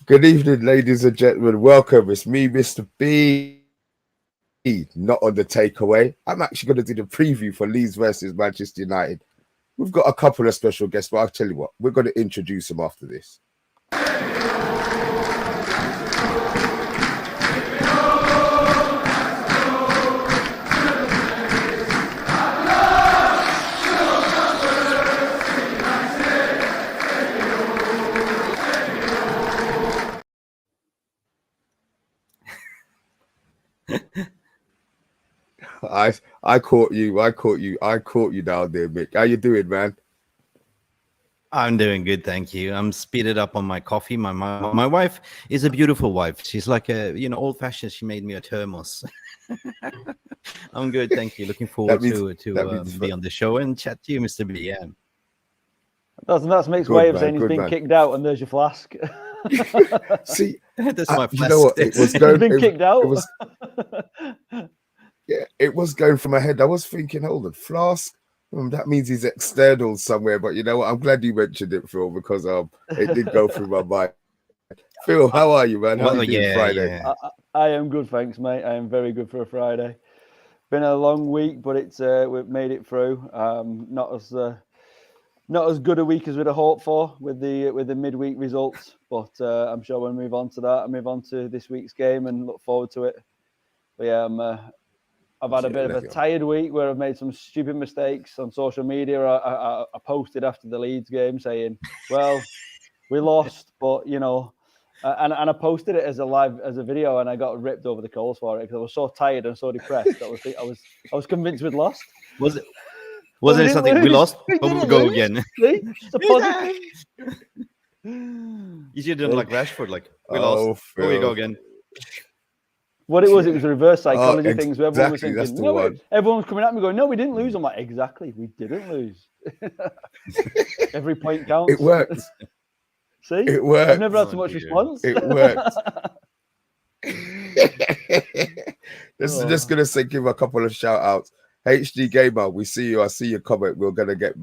Good evening, ladies and gentlemen. Welcome. It's me, Mr. B. Not on the takeaway. I'm actually going to do the preview for Leeds versus Manchester United. We've got a couple of special guests, but I'll tell you what, we're going to introduce them after this. I caught you down there, Mick. How you doing, man? I'm doing good, thank you. I'm speeded up on my coffee. My wife is a beautiful wife. She's like a old fashioned. She made me a thermos. I'm good, thank you. Looking forward to be on the show and chat to you, Mr. B. Yeah. That's Mick's way of saying he's been kicked out, and there's your flask. See, that's my flask. You know what? It was going. He's been kicked out. It was going from my head. I was thinking, hold on, flask. That means he's external somewhere. But you know what? I'm glad you mentioned it, Phil, because it did go through my mind. Phil, how are you, man? How are you doing Friday? Yeah. I am good, thanks, mate. I am very good for a Friday. Been a long week, but we've made it through. Not as good a week as we'd have hoped for with the midweek results, but I'm sure we'll move on to that and move on to this week's game and look forward to it. But yeah, I've had a bit of a tired week where I've made some stupid mistakes on social media. I posted after the Leeds game saying, "Well, we lost, but and I posted it as a video, and I got ripped over the coals for it because I was so tired and so depressed. I was convinced we'd lost. Was it something we lost? But we'll go again. See? It's a positive. You should have done like Rashford, like we lost. Here we go again. What it was a reverse psychology things where everyone was thinking, no, everyone was coming at me going, no, we didn't lose. I'm like, exactly, we didn't lose. Every point counts. It worked. See? It worked. I've never had so much response. It worked. Just going to give a couple of shout outs. HD Gamer, we see you. I see your comment. We're going to get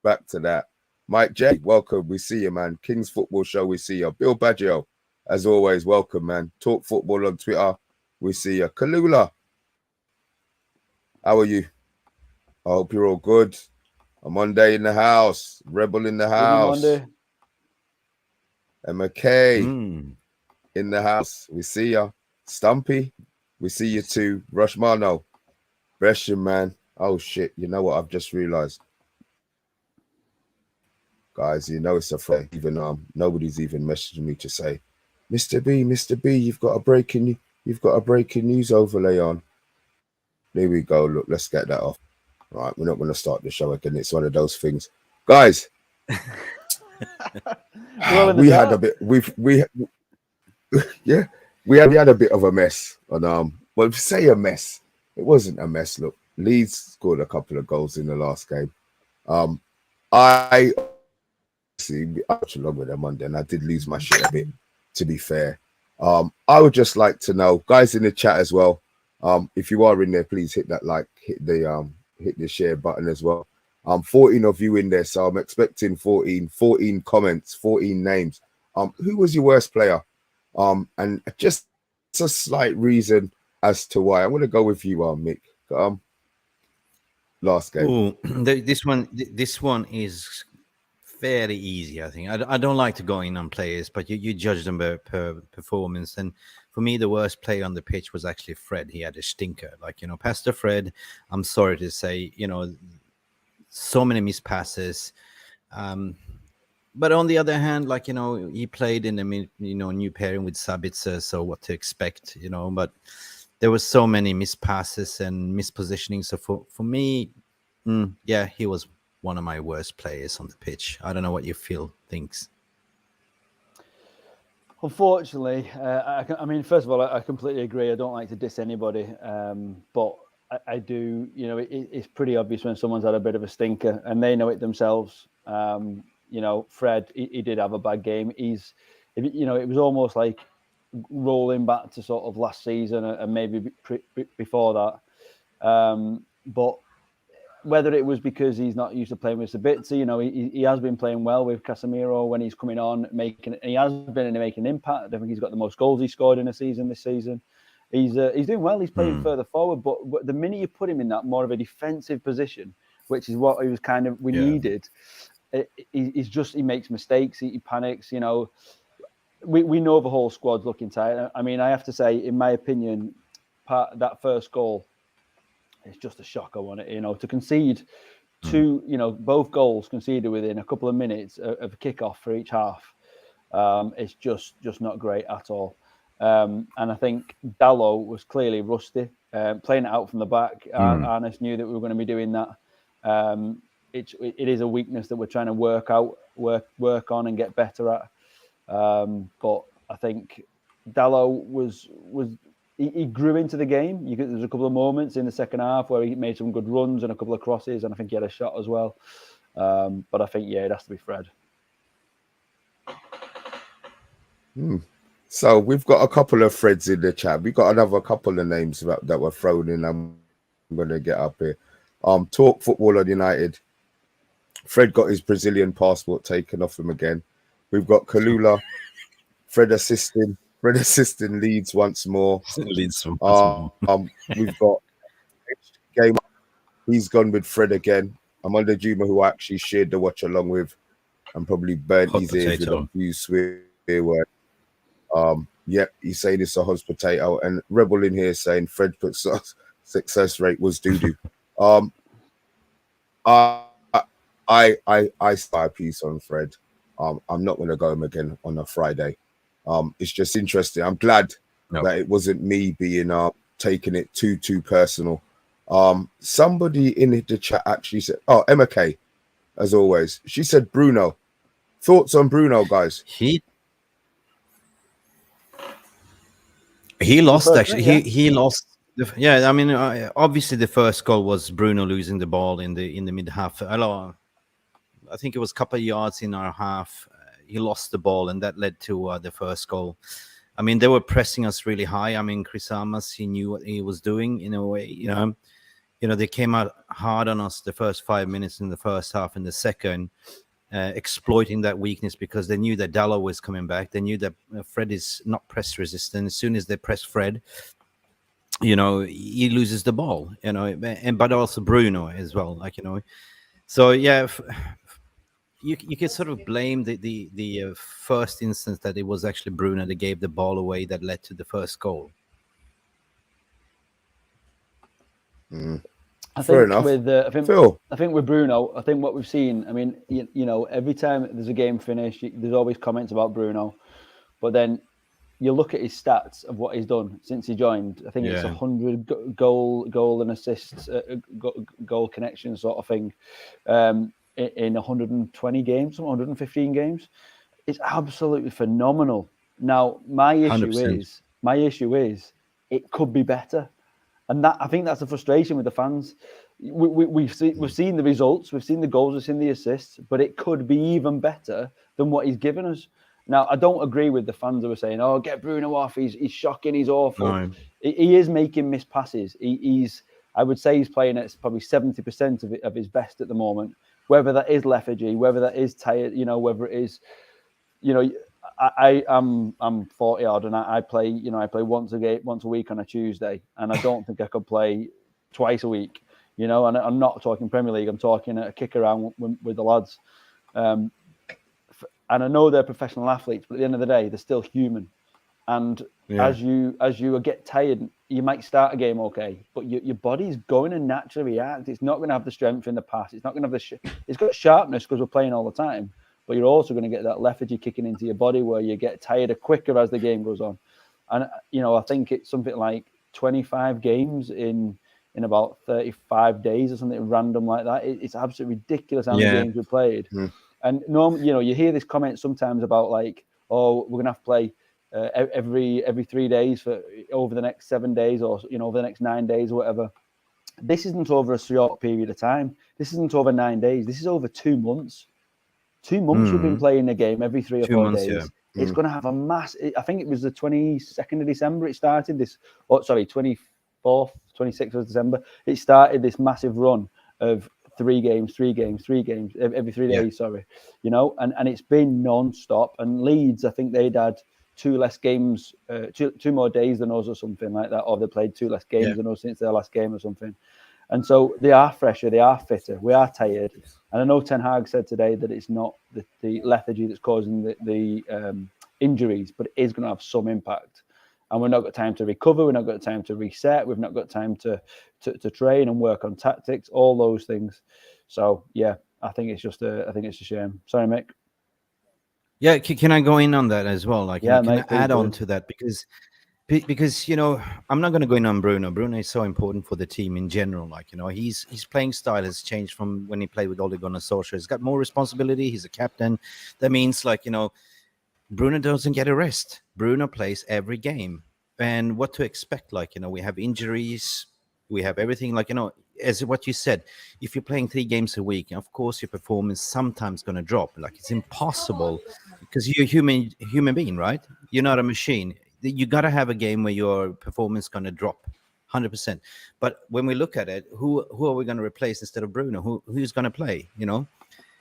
back to that. Mike J, welcome. We see you, man. King's Football Show, we see you. Bill Baggio, as always, welcome, man. Talk Football on Twitter. We see you. CALLULA, how are you? I hope you're all good. OMONDI in the house. Rebel in the house. Emma K in the house. We see you. Stumpy, we see you too. Rushmano, Gresham, man. Oh, shit. You know what? I've just realized. Guys, you know it's a Friday. Even nobody's even messaging me to say, Mr. B, you've got a breaking news overlay on. There we go. Look, let's get that off. Right, we're not going to start the show again. It's one of those things, guys. We had a bit. We had a bit of a mess. Well, say a mess. It wasn't a mess. Look, Leeds scored a couple of goals in the last game. I watched along with them Monday, and I did lose my shit a bit. To be fair. I would just like to know, guys in the chat as well, if you are in there, please hit that like, hit the share button as well. 14 of you in there, so I'm expecting 14 comments, 14 names. Who was your worst player? And just a slight reason as to why. I want to go with you, Mick. Last game. Ooh, this one is fairly easy, I think. I don't like to go in on players, but you judge them per performance. And for me, the worst player on the pitch was actually Fred. He had a stinker. Like, Pastor Fred, I'm sorry to say, so many missed passes. But on the other hand, like, he played in the, new pairing with Sabitzer, so what to expect, but there was so many missed passes and mispositioning. So for me, he was one of my worst players on the pitch. I don't know what you thinks. Unfortunately, I mean, first of all, I completely agree. I don't like to diss anybody, but I do. It's pretty obvious when someone's had a bit of a stinker, and they know it themselves. Fred, he did have a bad game. It was almost like rolling back to sort of last season and maybe before that. But whether it was because he's not used to playing with Sabitzer, you know, he has been playing well with Casemiro when he's coming on, he has been making an impact. I think he's got the most goals he scored in a season this season. He's doing well. He's playing further forward, but the minute you put him in that more of a defensive position, which is what he was we needed, he makes mistakes. He panics. You know, we know the whole squad's looking tight. I mean, I have to say, in my opinion, that first goal, it's just a shocker, wasn't it? You know, to concede two, you know, both goals conceded within a couple of minutes of a kickoff for each half. It's just not great at all. And I think Dalot was clearly rusty, playing it out from the back. Arnes knew that we were going to be doing that. It is a weakness that we're trying to work on and get better at. But I think Dalot he grew into the game. There's a couple of moments in the second half where he made some good runs and a couple of crosses, and I think he had a shot as well. But I think, it has to be Fred. So we've got a couple of Freds in the chat. We've got another couple of names that were thrown in. I'm going to get up here. Talk Football on United. Fred got his Brazilian passport taken off him again. We've got Callula. Fred assisting Leeds once more. Leeds once more. We've got game. He's gone with Fred again. Amanda Juma, who I actually shared the watch along with, and probably burnt his ears with a few swear words. Yep, he's saying it's a hot potato, and Rebel in here saying Fred success rate was doo-doo. I start a piece on Fred. I'm not going to go him again on a Friday. It's just interesting. I'm glad that it wasn't me being taking it too personal. Somebody in the chat actually said, Emma K, as always, she said Bruno. Thoughts on Bruno, guys? He lost actually. He lost. I mean, obviously the first goal was Bruno losing the ball in the mid half. I think it was a couple of yards in our half. He lost the ball, and that led to the first goal. I mean, they were pressing us really high. I mean, Chris Armas, he knew what he was doing in a way. You know, they came out hard on us the first 5 minutes in the first half, and the second, exploiting that weakness because they knew that Dalot was coming back. They knew that Fred is not press resistant. As soon as they press Fred, you know, he loses the ball. You know, but also Bruno as well. Like, you know, so yeah. You can sort of blame the first instance that it was actually Bruno that gave the ball away that led to the first goal. I Fair think enough. I think with Bruno, I think what we've seen. I mean, you know, every time there's a game finished, there's always comments about Bruno, but then you look at his stats of what he's done since he joined. I think it's 100 goal and assists, goal connection sort of thing. In 120 games, 115 games, it's absolutely phenomenal. Now, my issue is it could be better, and that I think that's the frustration with the fans. We've seen the results, we've seen the goals, we've seen the assists, but it could be even better than what he's given us. Now, I don't agree with the fans who are saying, "Oh, get Bruno off. He's shocking. He's awful." No. He is making missed passes. I would say he's playing at probably 70% of his best at the moment. Whether that is lethargy, whether that is tired, you know, whether it is, you know, I'm 40 odd and I play, you know, I play once a week on a Tuesday, and I don't think I could play twice a week, you know, and I'm not talking Premier League, I'm talking a kick around with the lads. And I know they're professional athletes, but at the end of the day, they're still human. And as you get tired, you might start a game okay, but your body's going to naturally react. It's not going to have the strength in the pass. It's not going to have it's got sharpness because we're playing all the time, but you're also going to get that lethargy kicking into your body where you get tired quicker as the game goes on. And, you know, I think it's something like 25 games in about 35 days or something random like that. It's absolutely ridiculous how many games we played. And normally, you know, you hear this comment sometimes about like, oh, we're going to have to play every 3 days for over the next 7 days, or, you know, over the next 9 days or whatever. This isn't over a short period of time. This isn't over 9 days. This is over 2 months. 2 months we've been playing the game every 3 or 4 days. Yeah. It's going to have a mass. I think it was the 22nd of December it started this. Oh, sorry, 24th, 26th of December. It started this massive run of 3 games every 3 days. Yeah. Sorry, and it's been non-stop. And Leeds, I think they'd had 2 less games, 2 more days than us or something like that, or they played 2 less games than us since their last game or something. And so they are fresher, they are fitter, we are tired. And I know Ten Hag said today that it's not the lethargy that's causing the injuries, but it is going to have some impact. And we've not got time to recover, we've not got time to reset, we've not got time to train and work on tactics, all those things. So yeah, I think it's a shame. Sorry, Mick. Yeah, can I go in on that as well? Like, Yeah, can mate, I add please on do. to that? Because I'm not going to go in on Bruno. Bruno is so important for the team in general. Like, his playing style has changed from when he played with Ole Gunnar Solskjaer. He's got more responsibility. He's a captain. That means, like, Bruno doesn't get a rest. Bruno plays every game. And what to expect? Like, we have injuries. We have everything. Like, as what you said, if you're playing 3 games a week, of course your performance sometimes going to drop. Like, it's impossible because you're a human being, right? You're not a machine. You got to have a game where your performance going to drop 100%. But when we look at it, who are we going to replace instead of Bruno? Who's going to play?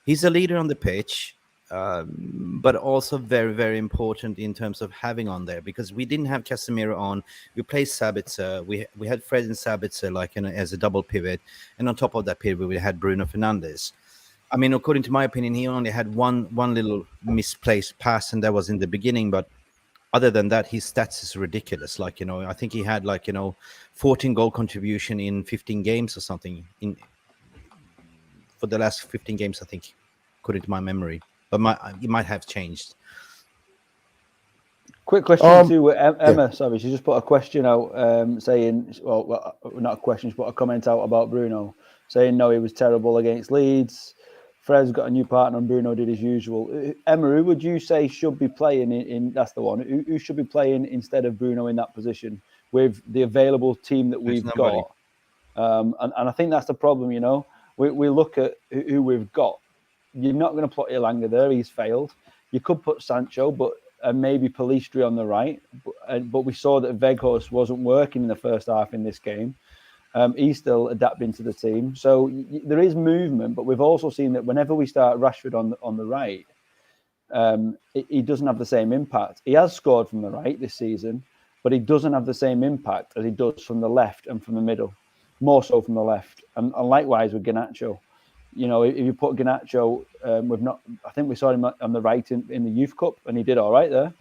He's a leader on the pitch, but also very, very important in terms of having on there, because we didn't have Casemiro on. We played Sabitzer. We had Fred and Sabitzer like as a double pivot, and on top of that pivot we had Bruno Fernandes. I mean, according to my opinion, he only had one little misplaced pass, and that was in the beginning. But other than that, his stats is ridiculous. Like, I think he had 14 goal contribution in 15 games or something for the last 15 games, I think, according to my memory. But it might have changed. Quick question to Emma. Sorry, she just put a question out saying, well, not a question, she put a comment out about Bruno, saying, no, he was terrible against Leeds. Fred's got a new partner and Bruno did as usual. Emma, who would you say should be playing in that's the one, who should be playing instead of Bruno in that position with the available team that we've got? And I think that's the problem, We look at who we've got. You're not going to put Ilanga there, he's failed. You could put Sancho, but maybe Pellistri on the right. But we saw that Weghorst wasn't working in the first half in this game. He's still adapting to the team. So there is movement, but we've also seen that whenever we start Rashford on the right, he doesn't have the same impact. He has scored from the right this season, but he doesn't have the same impact as he does from the left and from the middle, more so from the left. And likewise with Garnacho. If you put Garnacho, I think we saw him on the right in the Youth Cup, and he did all right there,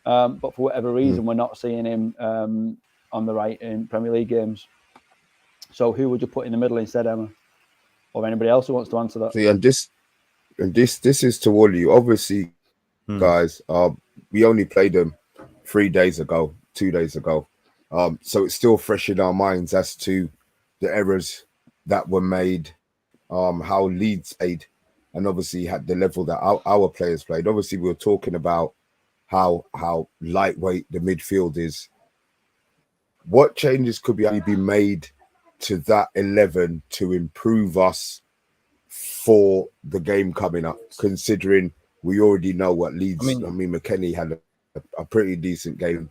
But for whatever reason, we're not seeing him on the right in Premier League games. So who would you put in the middle instead, Emma? Or anybody else who wants to answer that? See, and this is to all of you. Obviously, guys, we only played them 2 days ago. So it's still fresh in our minds as to the errors that were made, how Leeds played, and obviously had the level that our players played. Obviously, we were talking about how lightweight the midfield is. What changes could be made to that 11 to improve us for the game coming up, considering we already know what Leeds. McKennie had a pretty decent game.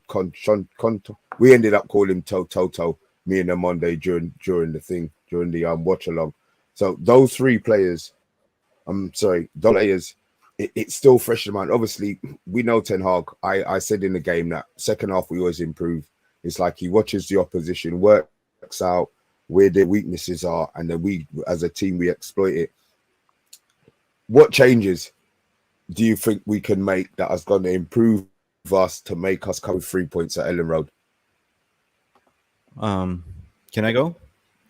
We ended up calling him Toto, me and OMONDI during the watch along. So those 3 players, it's still fresh in mind. Obviously, we know Ten Hag. I said in the game that second half we always improve. It's like he watches the opposition, works out where their weaknesses are, and then we, as a team, we exploit it. What changes do you think we can make that is going to improve us to make us come with 3 points at Ellen Road? Can I go?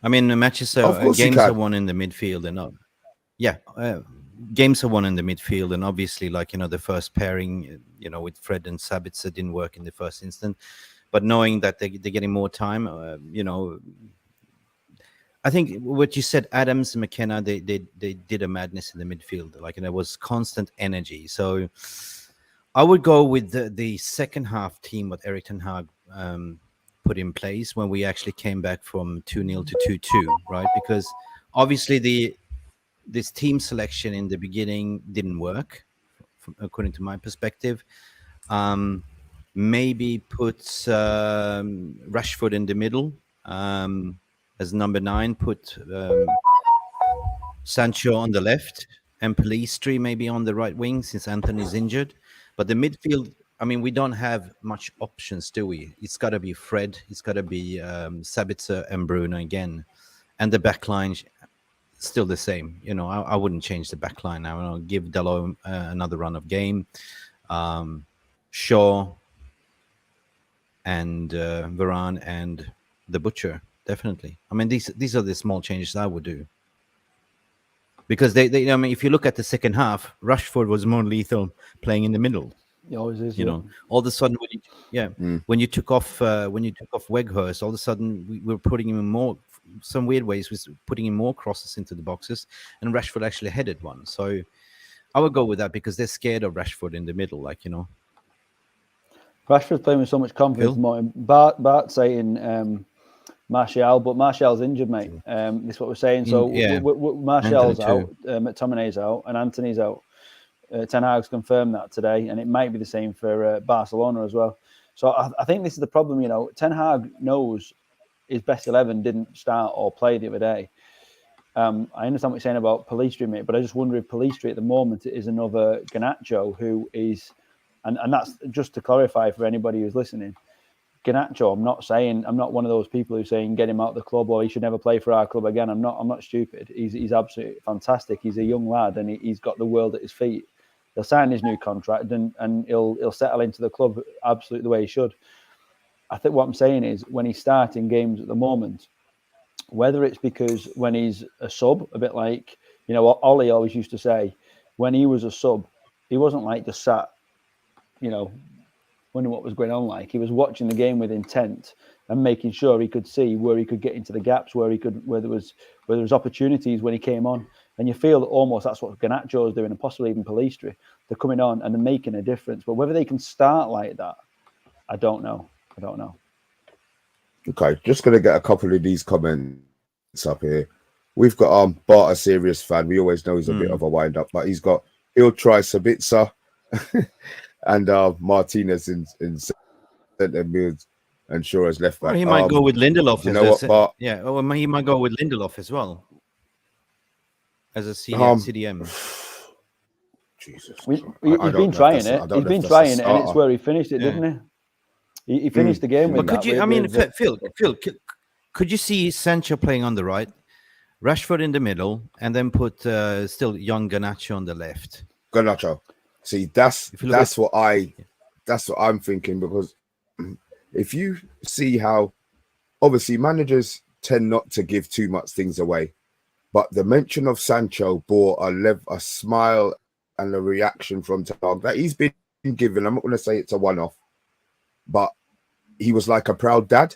I mean, games are won in the midfield, and games are won in the midfield, and obviously, the first pairing, with Fred and Sabitzer didn't work in the first instant, but knowing that they're getting more time, I think what you said, Adams and McKenna, they did a madness in the midfield, and there was constant energy. So I would go with the second half team what Erik ten Hag put in place when we actually came back from 2-0 to 2-2, right? Because obviously this team selection in the beginning didn't work, according to my perspective. Maybe put Rashford in the middle as number 9. Put Sancho on the left, and Pelistri maybe on the right wing since Anthony's injured. But the midfield, I mean, we don't have much options, do we? It's got to be Fred, it's got to be Sabitzer and Bruno again, and the back line still the same. You know, I wouldn't change the back line now. I'll give Dalot another run of game. Shaw and Varane and the Butcher, definitely. I mean, these are the small changes I would do. Because I mean, if you look at the second half, Rashford was more lethal playing in the middle. He always is. You know, all of a sudden, when you took off Weghorst, all of a sudden we were putting him in more, some weird ways, was putting in more crosses into the boxes, and Rashford actually headed one. So I would go with that because they're scared of Rashford in the middle, like, you know. Rashford's playing with so much confidence. Bart saying Martial, but Martial's injured, mate. This is what we're saying. So Martial's out, McTominay's out, and Anthony's out. Ten Hag's confirmed that today, and it might be the same for Barcelona as well. So I think this is the problem. You know, Ten Hag knows his best 11 didn't start or play the other day. I understand what you're saying about Pelistri, mate, but I just wonder if Pelistri at the moment is another Garnacho who is, and that's just to clarify for anybody who's listening. Garnacho, I'm not one of those people who's saying get him out of the club or he should never play for our club again. I'm not stupid. He's absolutely fantastic. He's a young lad and he's got the world at his feet. He'll sign his new contract and he'll settle into the club absolutely the way he should. I think what I'm saying is when he's starting games at the moment, whether it's because when he's a sub, a bit like, you know, what Ollie always used to say, when he was a sub, he wasn't like just sat, you know, wondering what was going on. Like, he was watching the game with intent and making sure he could see where he could get into the gaps, where there was opportunities when he came on. And you feel that almost that's what Garnacho is doing, and possibly even Pelistri. They're coming on and they're making a difference. But whether they can start like that, I don't know. Okay, just gonna get a couple of these comments up here. We've got Bart, a serious fan. We always know he's a bit of a wind up, but he's got he'll try Sabitzer and Martinez in centre mid and Shaw as left back. Or he might go with Lindelof. You know what, Bart? Yeah, or he might go with Lindelof as well as a CDM. Jesus, he's been trying it. He's been trying it, and it's where he finished it, didn't he? He finished the game with but that. Phil, could you see Sancho playing on the right, Rashford in the middle, and then put still young Garnacho on the left? Garnacho. See, that's what I'm thinking, because if you see how obviously managers tend not to give too much things away, but the mention of Sancho brought a smile and a reaction from Ten Hag that he's been given. I'm not going to say it's a one-off, but he was like a proud dad.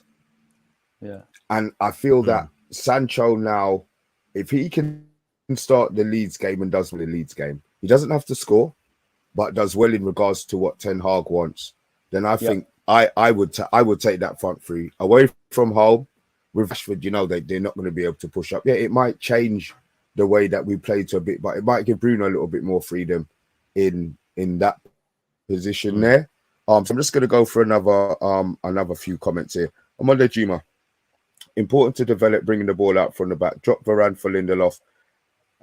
Yeah. And I feel that Sancho now, if he can start the Leeds game and does well in the Leeds game, he doesn't have to score, but does well in regards to what Ten Hag wants, then I think I would take that front three away from home. With Rashford, you know, they're not going to be able to push up. Yeah, it might change the way that we play to a bit, but it might give Bruno a little bit more freedom in that position there. So I'm just going to go for another few comments here. Omondi Juma. Important to develop bringing the ball out from the back. Drop Varane for Lindelof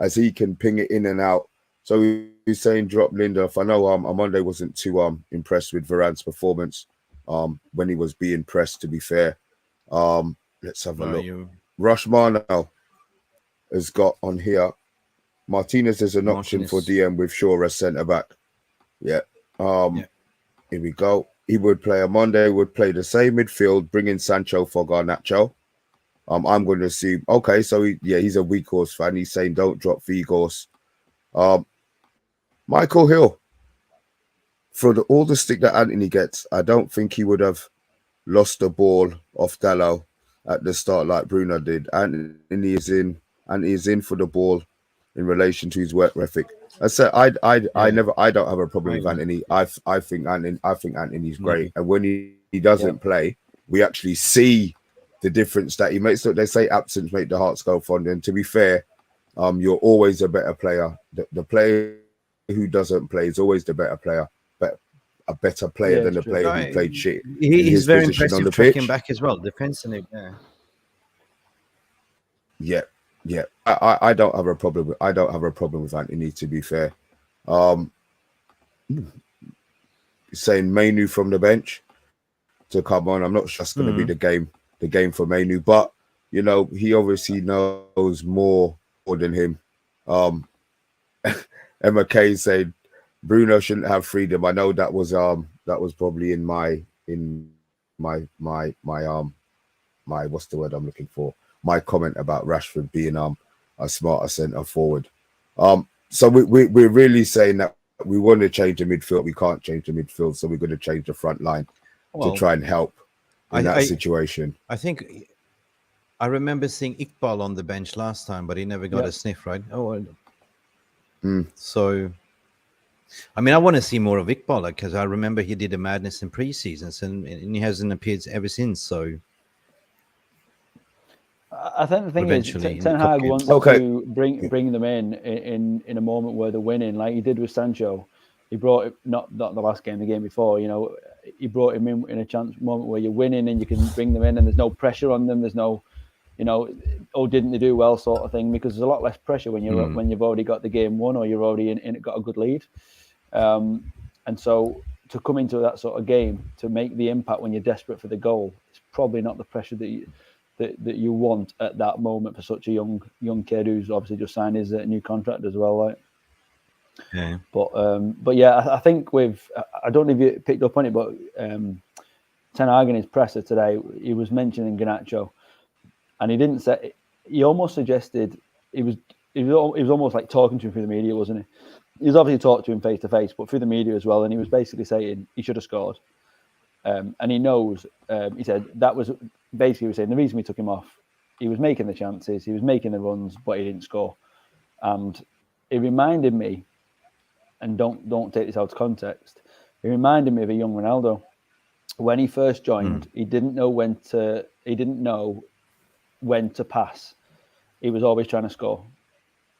as he can ping it in and out. So he's saying drop Lindelof. I know Omondi wasn't too impressed with Varane's performance when he was being pressed, to be fair. Let's have a look. Rushmano has got on here. Martinez is an option for DM with Shaw as centre back. Yeah. Here we go. He would play Monday, would play the same midfield, bring in Sancho for Garnacho. I'm going to assume. Okay, so he's a weak horse fan. He's saying don't drop Vigos. Michael Hill. For all the stick that Anthony gets, I don't think he would have lost the ball off Dalot at the start like Bruno did. Anthony is in for the ball in relation to his work ethic. I said I don't have a problem with Anthony. I think Anthony's great, and when he doesn't play, we actually see the difference that he makes. So they say absence make the hearts go fond. And to be fair, you're always a better player. The player who doesn't play is always the better player, but a better player than the player who played shit. He's very impressive tracking back as well, defensively. Yeah. Yeah, I don't have a problem with Anthony, to be fair. Um, saying Mainu from the bench to come on. I'm not sure that's going to be the game for Mainu, but you know he obviously knows more than him. Um, Emma Kay said Bruno shouldn't have freedom. I know that was probably in my what's the word I'm looking for? My comment about Rashford being a smarter centre forward. So we're really saying that we want to change the midfield. We can't change the midfield, so we're going to change the front line to try and help in that situation. I think I remember seeing Iqbal on the bench last time, but he never got a sniff, right? So I mean, I want to see more of Iqbal because I remember he did a madness in pre-seasons and he hasn't appeared ever since. So I think the thing is, Ten Hag wants to bring them in a moment where they're winning, like he did with Sancho. He brought it, not the last game, the game before. You know, he brought him in a chance moment where you're winning and you can bring them in, and there's no pressure on them. There's no, you know, oh, didn't they do well, sort of thing. Because there's a lot less pressure when you've already got the game won or you're already got a good lead. And so to come into that sort of game to make the impact when you're desperate for the goal, it's probably not the pressure that you want at that moment for such a young kid who's obviously just signed his new contract as well, like. Yeah. But yeah, I think I don't know if you picked up on it, but Ten Hag in his presser today, he was mentioning Garnacho, and he didn't say. He almost suggested he was almost like talking to him through the media, wasn't he? He was obviously talking to him face to face, but through the media as well, and he was basically saying he should have scored. And he knows. He said that was basically he was saying the reason we took him off. He was making the chances, he was making the runs, but he didn't score. And it reminded me, and don't take this out of context. It reminded me of a young Ronaldo. When he first joined, he didn't know when to pass. He was always trying to score,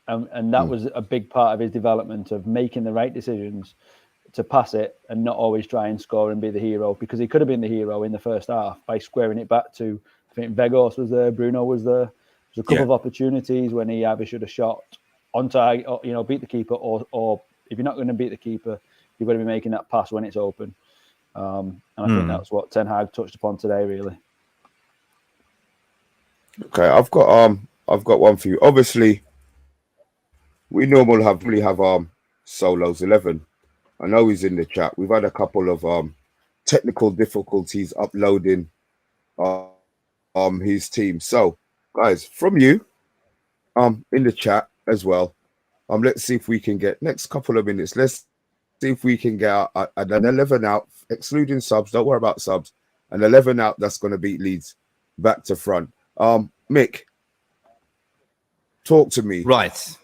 and that was a big part of his development of making the right decisions to pass it and not always try and score and be the hero, because he could have been the hero in the first half by squaring it back to, I think Vegas was there, Bruno was there. There's a couple of opportunities when he either should have shot on target, or, you know, beat the keeper, or if you're not going to beat the keeper, you've got to be making that pass when it's open. And I think that's what Ten Hag touched upon today, really. Okay, I've got one for you. Obviously, we normally have Solo's 11. I know he's in the chat. We've had a couple of technical difficulties uploading his team. So, guys, from you, in the chat as well. Let's see if we can get next couple of minutes. Let's see if we can get an 11 out, excluding subs. Don't worry about subs. An 11 out that's going to beat Leeds back to front. Mick, talk to me. Right.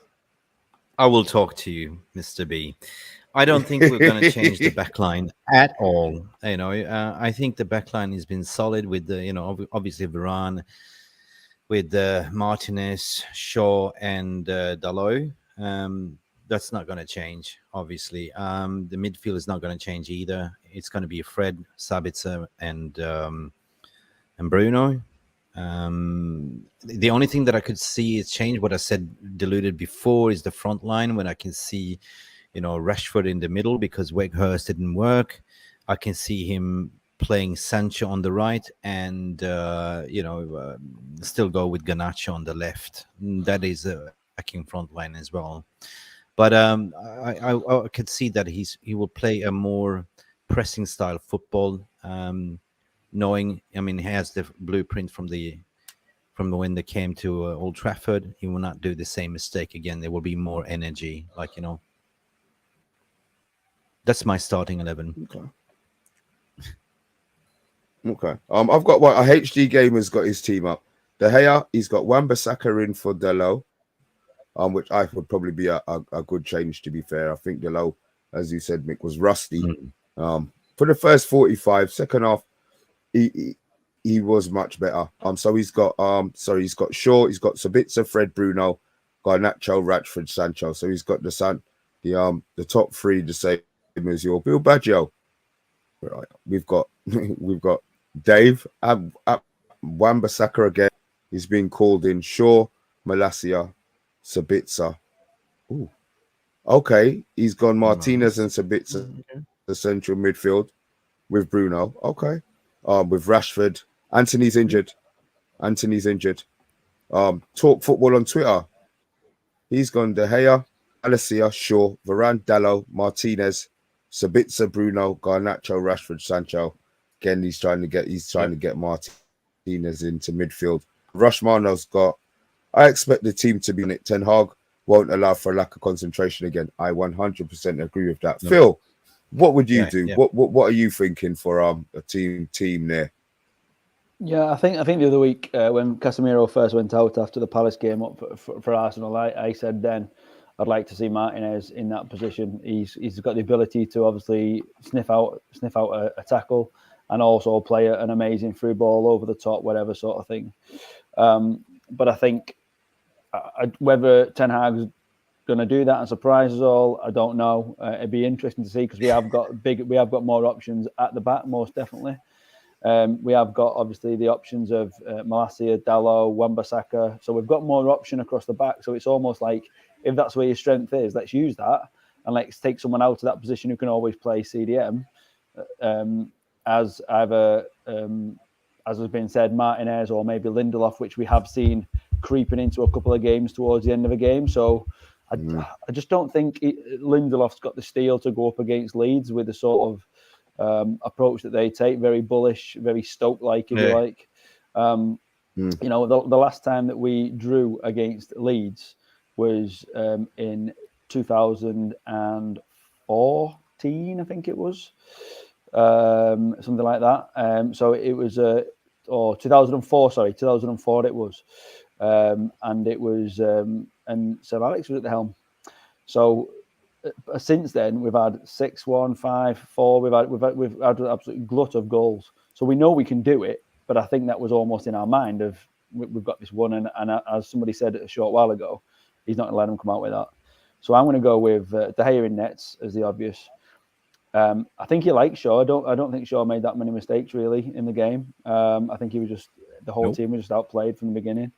I will talk to you, Mr. B. I don't think we're going to change the backline at all. You know, I think the backline has been solid with the, you know, obviously Varane, with Martinez, Shaw, and Dalot. That's not going to change, obviously. The midfield is not going to change either. It's going to be Fred, Sabitzer, and Bruno. The only thing that I could see is change, what I said diluted before, is the front line, when I can see, you know, Rashford in the middle because Weghorst didn't work. I can see him playing Sancho on the right and, still go with Garnacho on the left. That is a backing front line as well. But I could see that he will play a more pressing style football, knowing, I mean, he has the blueprint from when they came to Old Trafford. He will not do the same mistake again. There will be more energy, like, you know. That's my starting 11. Okay. I've got one. A HD Gamer's got his team up. De Gea, he's got Wan-Bissaka in for Dalot, which I would probably be a good change, to be fair. I think Dalot, as you said, Mick, was rusty. For the first 45, second half, he was much better. So he's got Shaw, he's got Sabitzer, Fred, Bruno, Garnacho, Rashford, Sancho. So he's got the top three the same as your Bill Baggio. Right. We've got Dave Wan-Bissaka again. He's been called in. Shaw, Malacia, Sabitzer. Ooh, okay. He's gone Martinez and Sabitzer, Okay. the central midfield with Bruno. Okay. With Rashford. Anthony's injured. Talk football on Twitter. He's gone De Gea, Malacia, Shaw, Varane, Dallo, Martinez, Sabitzer, Bruno, Garnacho, Rashford, Sancho. Again, he's trying to get Martinez into midfield. Rushmano's got. I expect the team to be in it. Ten Hag won't allow for a lack of concentration again. I 100% agree with that. No. Phil, what would you Yeah, do? yeah. What are you thinking for a team there? Yeah, I think the other week when Casemiro first went out after the Palace game up for Arsenal, I said then I'd like to see Martinez in that position. He's got the ability to obviously sniff out a tackle and also play an amazing through ball over the top, whatever sort of thing. But I think whether Ten Hag's going to do that and surprise us all, I don't know. It'd be interesting to see because we have got more options at the back, most definitely. We have got obviously the options of Malacia, Dallo, Wan-Bissaka. So we've got more option across the back. So it's almost like if that's where your strength is, let's use that and let's take someone out of that position who can always play CDM. As either as has been said, Martinez or maybe Lindelof, which we have seen creeping into a couple of games towards the end of a game. So I just don't think Lindelof's got the steel to go up against Leeds with the sort of approach that they take, very bullish, very Stoke-like, if you like. You know, the last time that we drew against Leeds was in 2014, I think it was, something like that. So it was, or 2004, sorry, 2004 it was. And it was, and Sir Alex was at the helm. So since then, we've had 6-1, 5-4. We've had an absolute glut of goals. So we know we can do it, but I think that was almost in our mind of we've got this one, and as somebody said a short while ago, he's not going to let them come out with that. So I'm going to go with De Gea in nets as the obvious. I think he likes Shaw. I don't think Shaw made that many mistakes really in the game. I think he was just the whole team was just outplayed from the beginning.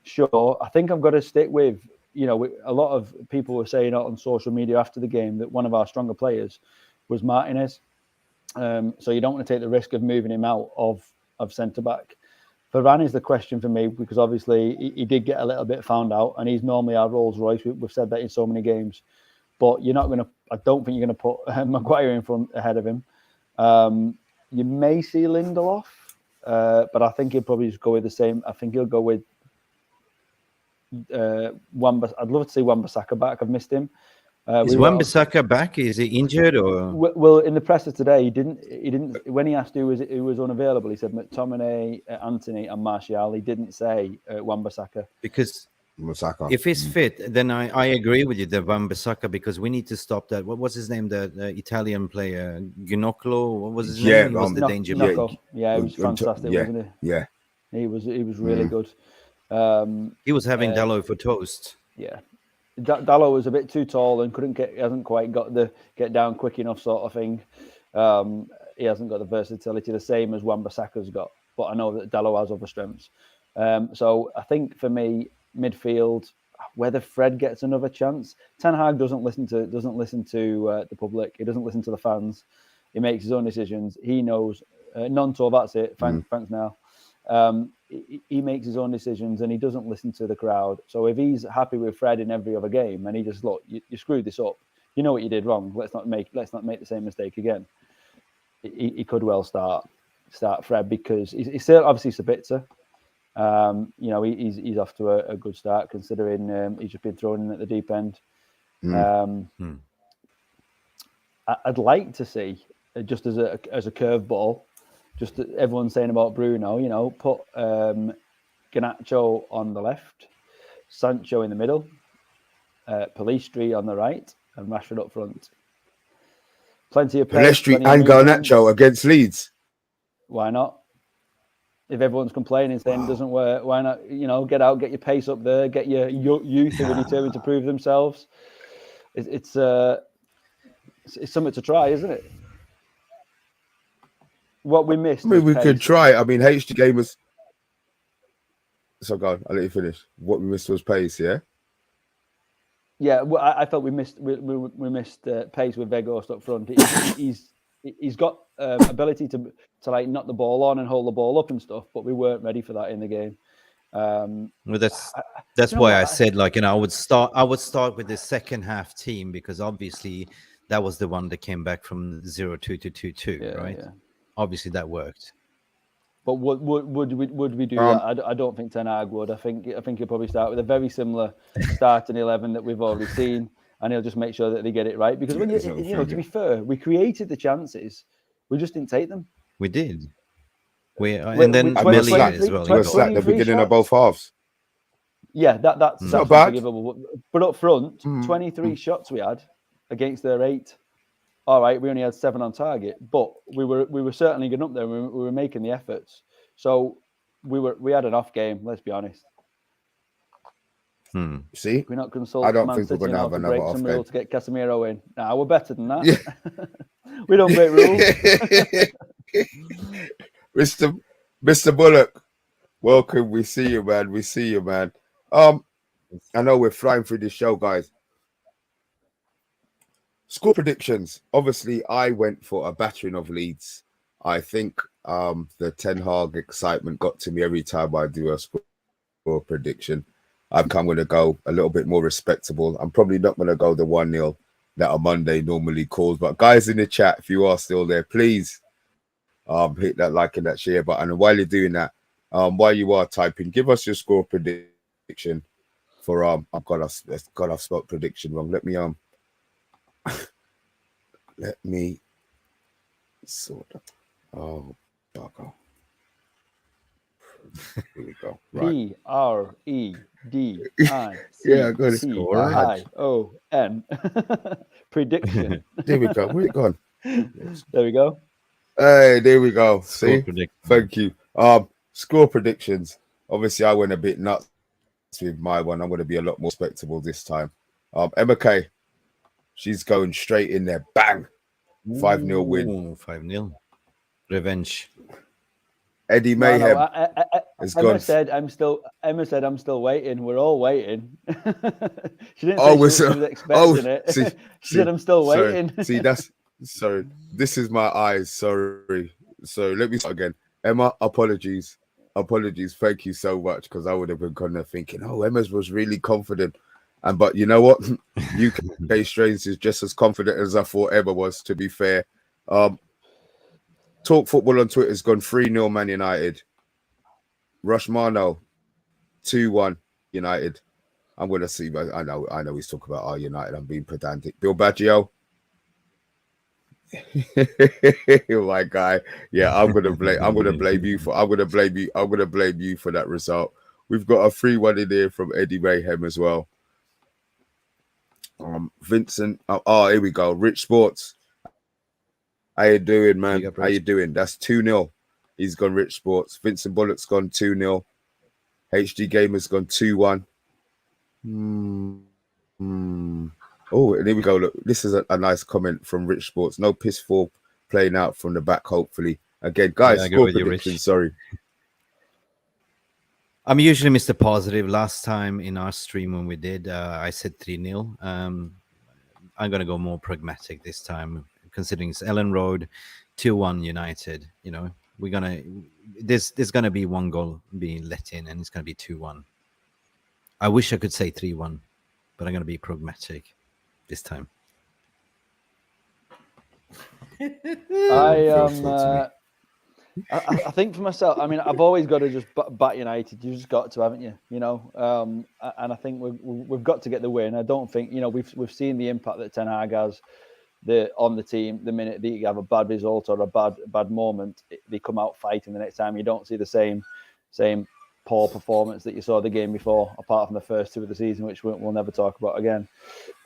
Shaw, I think I've got to stick with. You know, a lot of people were saying on social media after the game that one of our stronger players was Martinez. So you don't want to take the risk of moving him out of centre back. Varane is the question for me because obviously he did get a little bit found out, and he's normally our Rolls Royce. We've said that in so many games, but you're not going to. I don't think you're going to put Maguire in front ahead of him. You may see Lindelof, but I think he'll probably just go with the same. I think he'll go with I'd love to see Wan-Bissaka back. I've missed him. Is Wan-Bissaka back? Is he injured or? Well, in the presser today, he didn't. When he asked who was unavailable, he said McTominay, Anthony, and Martial. He didn't say Wan-Bissaka. Because Wan-Bissaka. if he's fit, then I agree with you, the Wan-Bissaka, because we need to stop that. What was his name? The Italian player, Ginocchio. What was his name? He was the danger man. Yeah, he was fantastic, wasn't he? Yeah, he was really good. He was having Dallo for toast. Yeah. Dallo was a bit too tall and hasn't quite got the get down quick enough sort of thing. He hasn't got the versatility the same as Wan-Bissaka's got, but I know that Dallo has other strengths. So I think for me, midfield, whether Fred gets another chance, Ten Hag doesn't listen to the public. He doesn't listen to the fans. He makes his own decisions. He knows. Nonto, that's it. Thanks now. He makes his own decisions and he doesn't listen to the crowd. So if he's happy with Fred in every other game and he just look, you screwed this up. You know what you did wrong. Let's not make the same mistake again. He could well start Fred because he's still obviously Sabitzer. You know, he's off to a good start considering he's just been thrown in at the deep end. I'd like to see just as a curveball. Just everyone's saying about Bruno, you know, put Garnacho on the left, Sancho in the middle, Pellistri on the right, and Rashford up front. Plenty of pace. Pellistri and Garnacho against Leeds. Why not? If everyone's complaining, saying it doesn't work, why not? You know, get out, get your pace up there, get your youth who are determined to prove themselves. It's something to try, isn't it? What we missed. I mean, we could try. I mean, HG Gamers. So go on, I'll let you finish. What we missed was pace, yeah? Yeah, well, I felt we missed pace with Vegas up front. He's got ability to like knock the ball on and hold the ball up and stuff, but we weren't ready for that in the game. Well, that's why I said, like, I would start with the second half team, because obviously that was the one that came back from 0-2 to 2-2, right? Yeah. Obviously that worked. But would we do that? I don't think Ten Hag would. I think he'll probably start with a very similar starting 11 that we've already seen, and he'll just make sure that they get it right. Because when to be fair, we created the chances, we just didn't take them. We did. And then Melia as well. We were slack at the beginning of both halves. Yeah, that's not bad. Unforgivable. But up front, 23 shots we had against their 8. All right, we only had 7 on target, but we were certainly getting up there. We were making the efforts, so we had an off game. Let's be honest. See, we're not consulting. I don't think we're going to have another off game to get Casemiro in. Nah, we're better than that. Yeah. We don't break rules. Mr. Bullock, welcome. We see you, man. I know we're flying through this show, guys. Score predictions. Obviously, I went for a battering of Leeds. I think the Ten Hag excitement got to me every time I do a score prediction. I'm going to go a little bit more respectable. I'm probably not going to go the 1-0 that OMONDI normally calls. But guys in the chat, if you are still there, please hit that like and that share button. And while you're doing that, while you are typing, give us your score prediction for I've spelled prediction wrong. Let me sort of. Oh, bugger. Here we go. Right. PREDICTION. Prediction. There we go. Where's it gone? There we go. Hey, there we go. See? Thank you. Score predictions. Obviously, I went a bit nuts with my one. I'm going to be a lot more respectable this time. Emma Kay, she's going straight in there. Bang. 5-0 win. 5-0. Revenge. Eddie Mayhem. Emma said I'm still waiting. We're all waiting. She didn't say she was expecting it. She said I'm still waiting. See, sorry. This is my eyes. Sorry. So let me start again. Emma, apologies. Thank you so much, because I would have been kind of thinking, Emma's was really confident. But you know what? UK Strains is just as confident as I thought Emma was, to be fair. Talk Football on Twitter has gone 3-0 Man United. Rushmano, 2-1 United. I'm going to see, but I know he's talking about our United. I'm being pedantic. Bill Baggio. My guy. Yeah, I'm gonna blame you for that result. We've got a 3-1 in there from Eddie Mayhem as well. Vincent. Here we go. Rich Sports. How you doing, man? How you doing? That's 2-0. He's gone Rich Sports. Vincent Bullock's gone 2-0. HD Gamer's gone 2-1. Oh, and here we go. Look, this is a nice comment from Rich Sports. No piss for playing out from the back, hopefully. Again, guys, score prediction. Sorry. I'm usually Mr. Positive. Last time in our stream when we did, I said 3-0. I'm going to go more pragmatic this time, considering it's Ellen Road, 2-1 United. There's going to be one goal being let in, and it's going to be 2-1. I wish I could say 3-1, but I'm going to be pragmatic this time. I think for myself, I mean, I've always got to just bat United. You just got to, haven't you? And I think we've got to get the win. I don't think, we've seen the impact that Ten Hag has on the team. The minute that you have a bad result or a bad moment, they come out fighting the next time. You don't see the same poor performance that you saw the game before, apart from the first 2 of the season, which we'll never talk about again.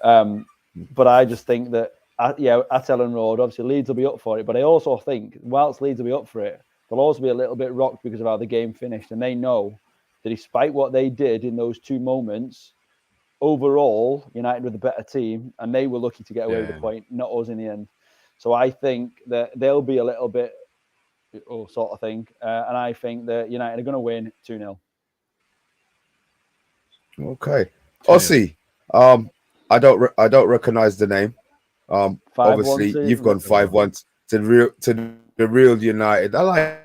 But I just think that, at Ellen Road, obviously Leeds will be up for it. But I also think, whilst Leeds will be up for it, they'll also be a little bit rocked because of how the game finished. And they know that despite what they did in those 2 moments, overall, United were the better team, and they were lucky to get away with the point, not us in the end. So I think that they'll be a little bit, sort of thing. And I think that United are going to win 2-0. Okay. Aussie. I don't recognize the name. 5-1 Obviously to you've gone 5-1 to the real United. I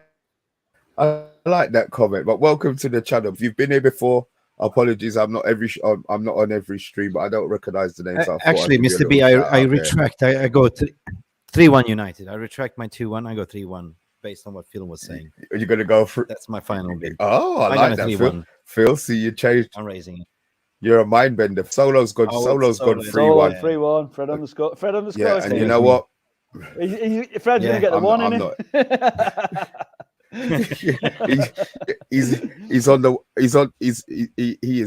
like that comment. But welcome to the channel. If you've been here before, apologies. I'm not on every stream, but I don't recognize the name. So I thought I'd Actually, give you a Mr. B, little shout I out there. retract. I go 3-1 United. I retract my 2-1. I go 3-1 based on what Phil was saying. You're gonna go for. That's my final bid. Oh, I got like a that, 3-1. Phil, see you changed. I'm raising it. You're a mind bender. Solo's gone. Oh, Solo's gone Solo, 3-1. 3-1. Fred on the score. Fred on the score. Yeah, and you know what? Fred's gonna get the one, I'm isn't he's on the he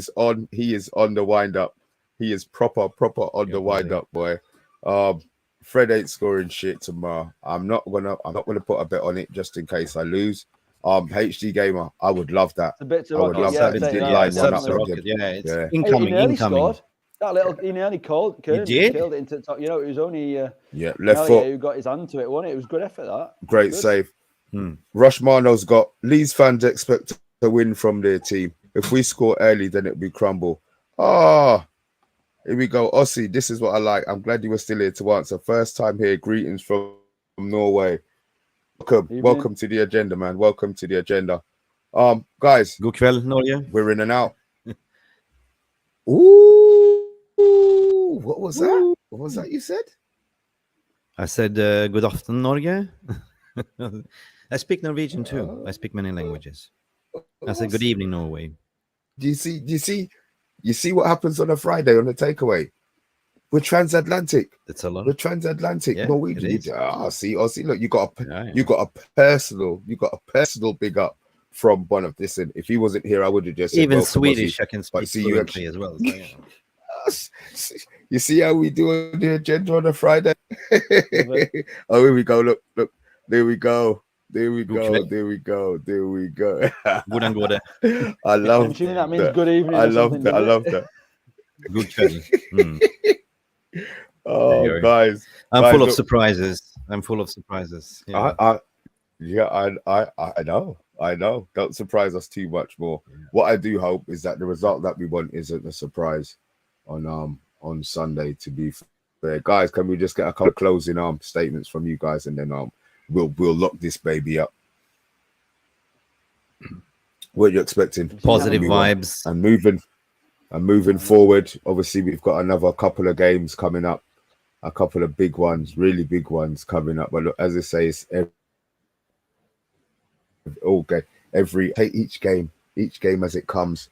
is on the wind up. He is proper on the wind up, boy. Fred ain't scoring shit tomorrow. I'm not gonna put a bet on it just in case I lose. HD Gamer, I would love that. It's a bit to I would rocket, love yeah, that. take Did that, line one definitely. up rocket. Yeah, it's Yeah. incoming. He nearly Incoming. scored. That little, he nearly killed it into the top. You know, it was only Yeah, left foot. who got his hand to it, wasn't it? It was good effort, that. Great Good. save. Rushmano's got Leeds fans expect to win from their team. If we score early, then it'll be crumble. Here we go. Aussie, this is what I like. I'm glad you were still here to answer. First time here. Greetings from Norway. Welcome to the agenda, man. Welcome to the agenda. Guys, God kväll, Norge. we're in and out. Ooh, what was that? What was that you said? I said good afternoon, Norge. I speak Norwegian too. I speak many languages. I said good evening, Norway. Do you see what happens on a Friday on the takeaway? We're transatlantic. That's a lot. We're transatlantic. Yeah, Norwegian. it is. See. Look, you got Yeah. a personal big up from one of this. And if he wasn't here, I would have just said, Even welcome, Swedish, Aussie. I can But speak see, you fluently as well. So, yeah. You see how we do on the agenda on a Friday? Oh, here we go. Look. There we go. There we go. Hvordan går det? I love I'm assuming that means good evening. I or love something, that. I doesn't love it? that. God kväll. Oh, guys. I'm Guys, full of look, surprises. Yeah. I know. Don't surprise us too much more. What I do hope is that the result that we want isn't a surprise on Sunday. To be fair, guys, can we just get a couple of closing statements from you guys, and then we'll lock this baby up. What are you expecting? Positive vibes. And moving forward. Obviously, we've got another couple of games coming up, a couple of big ones, really big ones coming up. But look, as I say, it's take each game as it comes.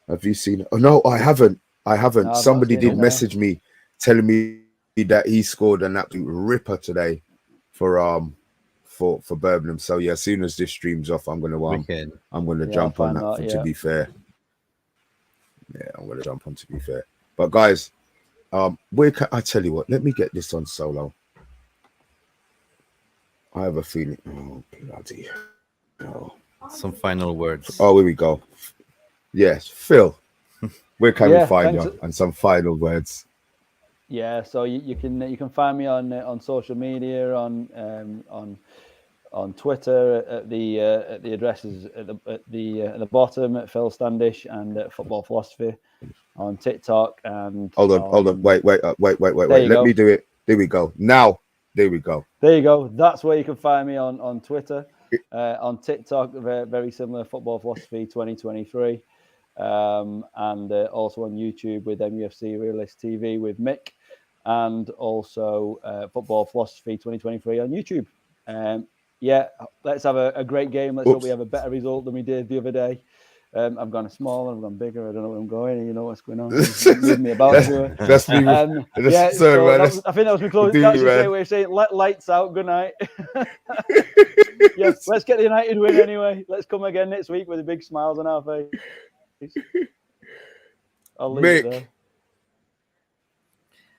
Have you seen it? Oh no, I haven't. No, Somebody did it, message me telling me that he scored an absolute ripper today for Birmingham. So yeah, as soon as this stream's off, I'm gonna jump on that. To be fair, yeah, I'm gonna jump on. To be fair, but guys, I tell you what, let me get this on Solo. I have a feeling. Oh bloody! Oh. Some final words. Oh, here we go. Yes, Phil. Where can we find you? And some final words. Yeah, so you can find me on social media, on Twitter at the addresses at the bottom at Phil Standish, and at Football Philosophy on TikTok. And hold on, wait. Let me do it. There we go. Now, there we go. There you go. That's where you can find me on Twitter, on TikTok. Very similar, Football Philosophy 2023. And also on YouTube with MUFC Realist TV with Mick, and also Football Philosophy 2023 on YouTube. Yeah, let's have a great game. Let's hope we have a better result than we did the other day. I've gone smaller, I've gone bigger. I don't know where I'm going. You know what's going on. Leave me about. That's me. Yeah, so I think that was my closing. That's your way of saying let lights out. Good night. Yeah, let's get the United win anyway. Let's come again next week with the big smiles on our face. I'll leave it there.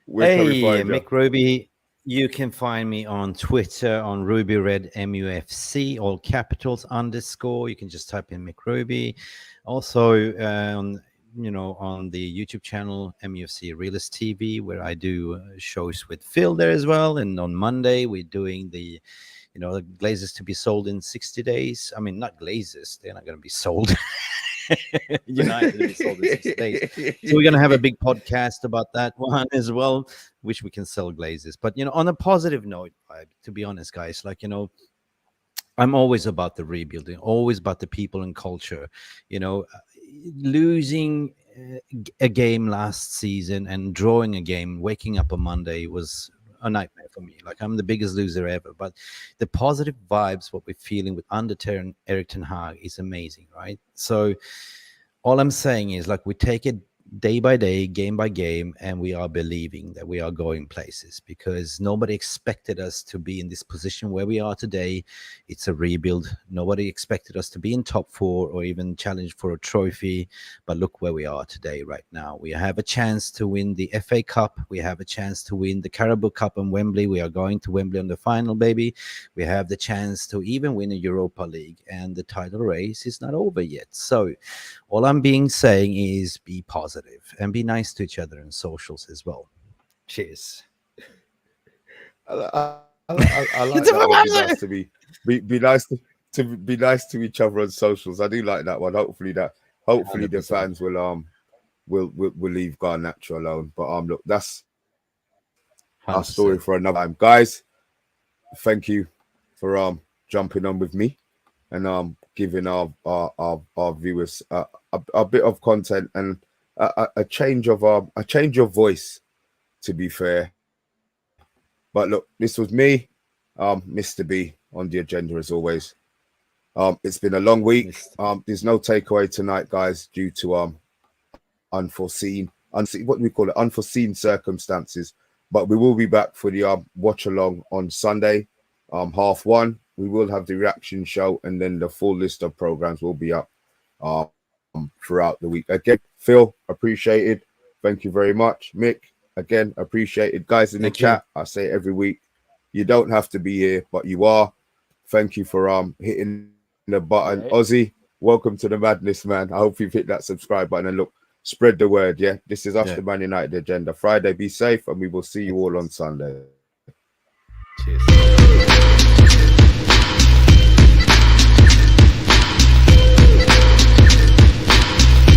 Hey, Mick Ruby. You can find me on Twitter on Ruby Red MUFC, all capitals _ You can just type in Mick Ruby. Also, on the YouTube channel MUFC Realist TV, where I do shows with Phil there as well. And on Monday, we're doing the glazes to be sold in 60 days. I mean, not glazes; they're not going to be sold. United we sold in 6 days. So we're going to have a big podcast about that one as well. Wish we can sell glazes. But, on a positive note, to be honest, guys, I'm always about the rebuilding, always about the people and culture. Losing a game last season and drawing a game, waking up on Monday was a nightmare for me. Like, I'm the biggest loser ever. But the positive vibes, what we're feeling with Undertale and Erik ten Hag is amazing, right? So all I'm saying is, we take it day by day, game by game, and we are believing that we are going places, because nobody expected us to be in this position where we are today. It's a rebuild. Nobody expected us to be in top 4 or even challenge for a trophy. But look where we are today, right now. We have a chance to win the FA Cup. We have a chance to win the Carabao Cup in Wembley. We are going to Wembley on the final, baby. We have the chance to even win a Europa League, and the title race is not over yet. So all I'm saying is, be positive and be nice to each other in socials as well. Cheers. I like that one. Be nice to be nice to be nice to each other on socials. I do like that one. Hopefully the 100%. Fans will leave Garnacho alone. But look, that's our story for another time, guys. Thank you for jumping on with me and giving our viewers a bit of content and a change of voice, to be fair. But look, this was me, Mr. B, on the agenda as always. It's been a long week. There's no takeaway tonight, guys, due to unforeseen circumstances. But we will be back for the watch along on Sunday, 1:30. We will have the reaction show, and then the full list of programs will be up throughout the week. Again, Phil, appreciated. Thank you very much. Mick, again, appreciated. Guys in the chat, I say every week, you don't have to be here, but you are. Thank you for hitting the button. Right. Ozzy, welcome to the madness, man. I hope you've hit that subscribe button, and look, spread the word. Yeah, this is us, the Man United agenda. Friday, be safe, and we will see you all on Sunday. Cheers.